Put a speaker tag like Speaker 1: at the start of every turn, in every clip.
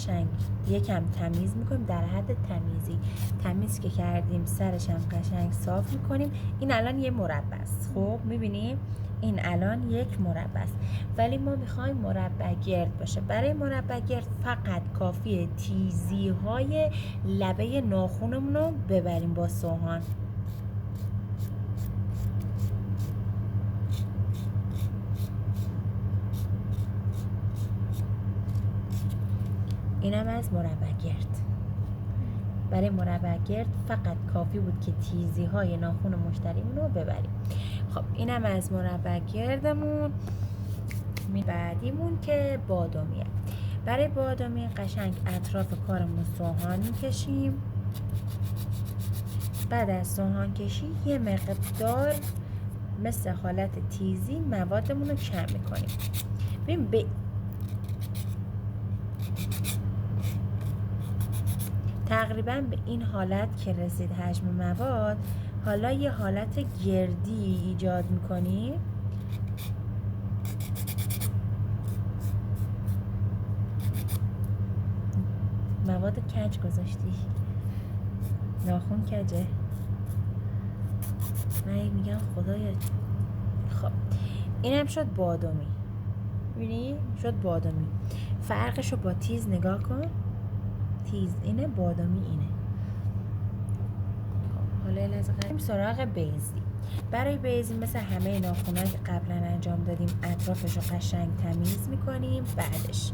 Speaker 1: قشنگ یکم تمیز میکنیم در حد تمیزی. تمیز که کردیم سرش هم قشنگ صاف میکنیم. این الان یه مربع است. خب میبینیم این الان یک مربع است، ولی ما میخوایم مربع گرد باشه. برای مربع گرد فقط کافیه تیزی های لبه ناخونمون رو ببریم با سوهان. اینم از مربع گرد. برای مربع گرد فقط کافی بود که تیزی های ناخون مشتریمون رو ببریم. خب اینم از مربع گردمون. بعدیمون که بادامیه. برای بادامی قشنگ اطراف کارمون سوهان میکشیم. بعد از سوهان کشی یه مقدار مثل حالت تیزی موادمون رو کم میکنیم. ببین تقریبا به این حالت که رسید حجم مواد، حالا یه حالت گردی ایجاد میکنیم. مواد کج گذاشتی، ناخون کجه. من میگم خدایا. خب اینم شد بادامی. ببینی شد بادامی. فرقشو با تیز نگاه کن. تیز اینه، بادامی اینه. خب حالا لحظه بریم سراغ بیضی. برای بیضی مثل همه ناخونایی که قبلا انجام دادیم اطرافش رو قشنگ تمیز میکنیم. بعدش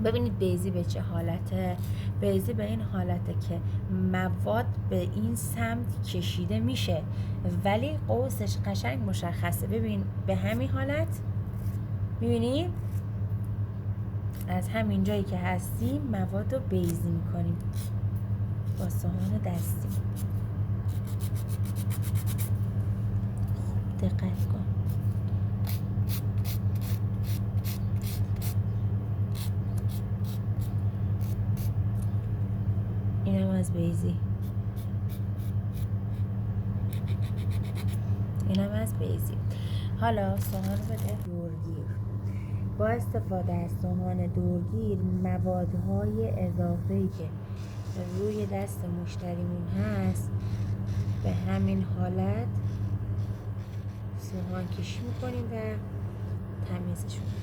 Speaker 1: ببینید بیضی به چه حالته. بیضی به این حالته که مواد به این سمت کشیده میشه ولی قوسش قشنگ مشخصه. ببین به همین حالت میبینیم از همین جایی که هستیم مواد رو بیضی میکنیم با سوهان دستی. خب دقت کن. اینم از بیضی. اینم از بیضی. حالا سوهان رو بده دورگیر. با استفاده از سوهان دورگیر موادهای اضافه‌ای که روی دست مشتریمون هست به همین حالت سوهان کشی میکنیم و تمیزش میکنیم.